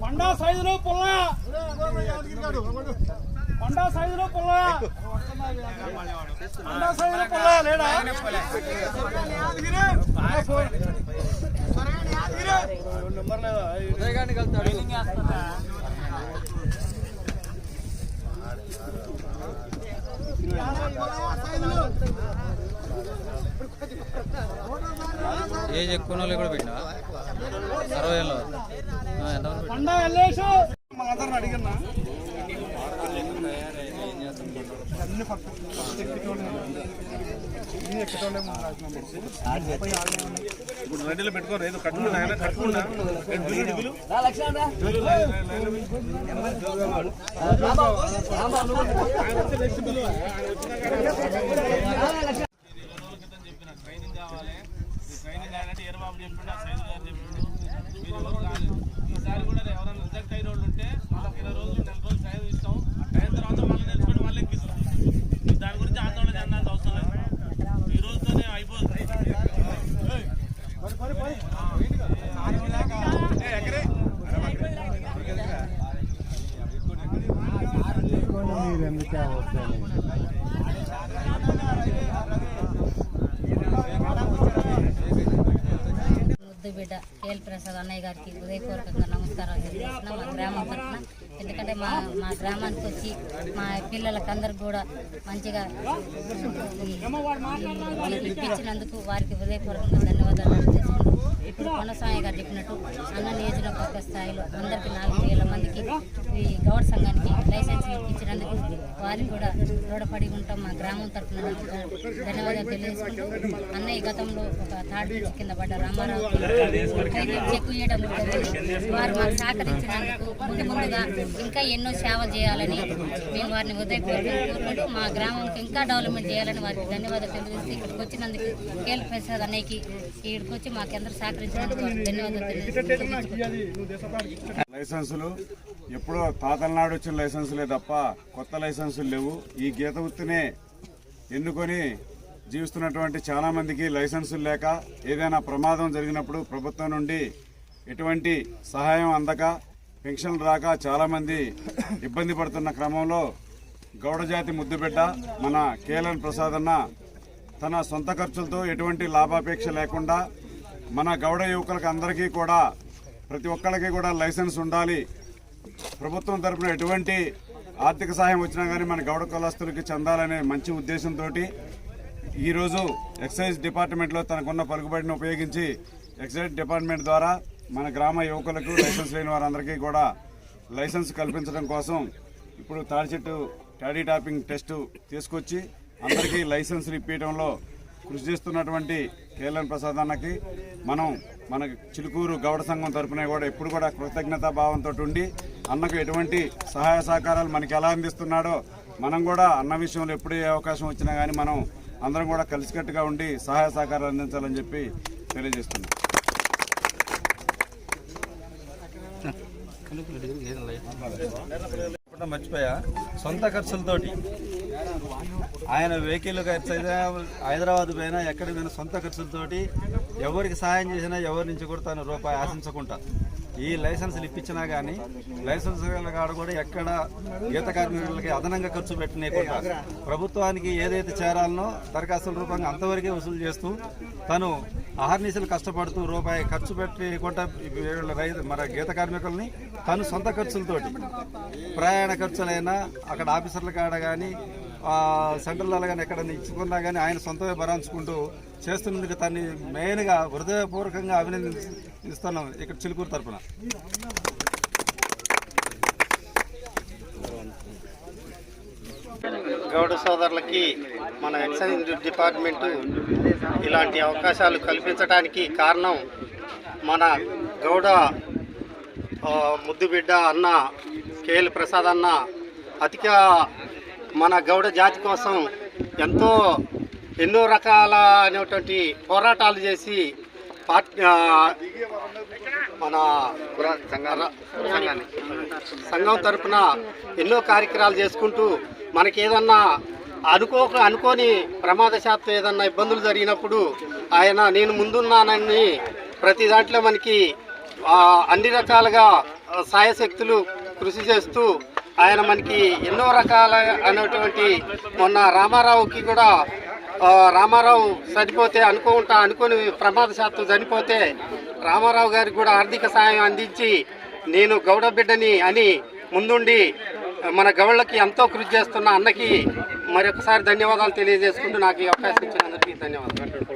పండా సైజులో పుల్ల పండా సైజులో పుల్ల పండా సైజులో పుల్ల లేడా ఏజ్ ఎక్కువ వాళ్ళు కూడా పెట్టినా 60 ఏళ్ళు పండా వెళ్ళేసి మా అందరిని అడిగినా ఇప్పుడు రెడీలో పెట్టుకోరు ఏదో కట్టుకున్నా బాబు చెప్పిండు ఆ సైజు గారు చెప్పిండు మీరు ఎవరు కాదు ఈసారి కూడా ఎవరైనా రిజెక్ట్ అయిన వాళ్ళు ఉంటే వాళ్ళకి 20 రోజులు 4 రోజులు సైజు ఇస్తాం అయిన తర్వాత మళ్ళీ నేర్చుకొని మళ్ళీ ఎక్కిస్తాం దాని గురించి ఆందోళన చెందాల్సిన అవసరం లేదు ఈ రోజుతోనే అయిపోతుంది బిడ్డ కేఎల్ ప్రసాద్ అన్నయ్య గారికి హృదయపూర్వకంగా నమస్కారాలు తెలియజేస్తున్నాం మా గ్రామం తరఫున. ఎందుకంటే మా గ్రామానికి వచ్చి మా పిల్లలకు అందరికి కూడా మంచిగా ఇప్పించినందుకు వారికి హృదయపూర్వకంగా ధన్యవాదాలు తెలియజేస్తున్నాం. ఇప్పుడు కొనసాగి గారు చెప్పినట్టు అన్న నియోజకవర్గ స్థాయిలో అందరికీ 4,000 మందికి ఈ గౌడ సంఘానికి లైసెన్స్ ఇప్పించినందుకు వారికి కూడా రుణపడి ఉంటాం. మా గ్రామం తరఫున ధన్యవాదాలు తెలియజేసుకుంటూ అన్నయ్య గతంలో ఒక థర్డ్ బ్రిడ్జ్ కింద పడ్డ రామారావు చెక్కు చేయడం వారు మాకు సహకరించినందుకు ముందుగా ఇంకా ఎన్నో సేవలు చేయాలని మేము వారిని హృదయపూర్వకంగా మా గ్రామంకి ఇంకా డెవలప్మెంట్ చేయాలని వారికి ధన్యవాదాలు తెలియజేసి ఇక్కడికి వచ్చినందుకు కేఎల్ ప్రసాద్ అన్నయ్యకి ఇక్కడికి వచ్చి మాకెందరూ సహకరించినందుకు ధన్యవాదాలు తెలియజేస్తున్నాం. లైసెన్సులు ఎప్పుడో తాతల నాడు వచ్చిన లైసెన్సులే తప్ప కొత్త లైసెన్సులు లేవు. ఈ గీత వృత్తినే ఎన్నుకొని జీవిస్తున్నటువంటి చాలామందికి లైసెన్సులు లేక ఏదైనా ప్రమాదం జరిగినప్పుడు ప్రభుత్వం నుండి ఎటువంటి సహాయం అందక పెన్షన్లు రాక చాలామంది ఇబ్బంది పడుతున్న క్రమంలో గౌడజాతి ముద్దుబిడ్డ మన కేఎల్ ప్రసాద్ అన్న తన సొంత ఖర్చులతో ఎటువంటి లాభాపేక్ష లేకుండా మన గౌడ యువకులకు అందరికీ కూడా ప్రతి ఒక్కరికి కూడా లైసెన్స్ ఉండాలి, ప్రభుత్వం తరఫున ఎటువంటి ఆర్థిక సహాయం వచ్చినా కానీ మన గౌడ కులస్తులకి చెందాలనే మంచి ఉద్దేశంతో ఈరోజు ఎక్సైజ్ డిపార్ట్మెంట్లో తనకున్న పలుకుబడిని ఉపయోగించి ఎక్సైజ్ డిపార్ట్మెంట్ ద్వారా మన గ్రామ యువకులకు లైసెన్స్ లేని వారందరికీ కూడా లైసెన్స్ కల్పించడం కోసం ఇప్పుడు తాడి చెట్టు టాడీ టాపింగ్ టెస్ట్ తీసుకొచ్చి అందరికీ లైసెన్సులు ఇప్పించడంలో కృషి చేస్తున్నటువంటి కేఎల్ ప్రసాద్ అన్నకి మన చిలుకూరు గౌడ సంఘం తరపున కూడా ఎప్పుడు కూడా కృతజ్ఞతా భావంతో ఉండి అన్నకు ఎటువంటి సహాయ సహకారాలు మనకి ఎలా అందిస్తున్నాడో మనం కూడా అన్న విషయంలో ఎప్పుడు ఏ అవకాశం వచ్చినా కానీ మనం అందరం కూడా కలిసికట్టుగా ఉండి సహాయ సహకారాలు అందించాలని చెప్పి తెలియజేస్తున్నాం. మర్చిపోయా సొంత ఖర్చులతోటి ఆయన వెహికల్ ఖర్చు అయితే హైదరాబాద్ పోయినా ఎక్కడికి పోయినా సొంత ఖర్చులతోటి ఎవరికి సహాయం చేసినా ఎవరి నుంచి కూడా తను రూపాయి ఆశించకుండా ఈ లైసెన్సులు ఇప్పించినా కానీ లైసెన్స్ కాడ కూడా ఎక్కడ గీత కార్మికులకి అదనంగా ఖర్చు పెట్టినకుండా ప్రభుత్వానికి ఏదైతే చేరాలనో దరఖాస్తుల రూపంగా అంతవరకే వసూలు చేస్తూ తను అహర్నిశలు కష్టపడుతూ రూపాయి ఖర్చు పెట్టకుండా మన గీత కార్మికుల్ని తను సొంత ఖర్చులతోటి ప్రయాణ ఖర్చులైనా అక్కడ ఆఫీసర్ల కాడ కానీ సెంట్రల్లో కానీ ఎక్కడ ఇచ్చుకున్నా కానీ ఆయన సొంతమే భరాంచుకుంటూ చేస్తున్నందుకు తన్ని మెయిన్గా హృదయపూర్వకంగా అభినందిస్తున్నాం ఇక్కడ చిలుకూరు తరఫున. గౌడ సోదరులకి మన ఎక్సైజ్ డిపార్ట్మెంటు ఇలాంటి అవకాశాలు కల్పించడానికి కారణం మన గౌడ ముద్దుబిడ్డ అన్న కేఎల్ ప్రసాద్ అన్న అతిక మన గౌడ జాతి కోసం ఎన్నో రకాల అనేటువంటి పోరాటాలు చేసి మన సంఘం తరఫున ఎన్నో కార్యక్రమాలు చేసుకుంటూ మనకి ఏదన్నా అనుకోని ప్రమాదశాత్తు ఏదన్నా ఇబ్బందులు జరిగినప్పుడు ఆయన నేను ముందున్నానని ప్రతి దాంట్లో మనకి అన్ని రకాలుగా సాయశక్తులు కృషి చేస్తూ ఆయన మనకి ఎన్నో రకాల అనేటువంటి మొన్న రామారావుకి కూడా రామారావు చనిపోతే అనుకోని ప్రమాదశాత్తు చనిపోతే రామారావు గారికి కూడా ఆర్థిక సాయం అందించి నేను గౌడ బిడ్డని అని ముందుండి మన గౌళ్ళకి ఎంతో కృషి చేస్తున్న అన్నకి మరొకసారి ధన్యవాదాలు తెలియజేసుకుంటూ నాకు ఈ అవకాశం ఇచ్చినందుకు ధన్యవాదాలు.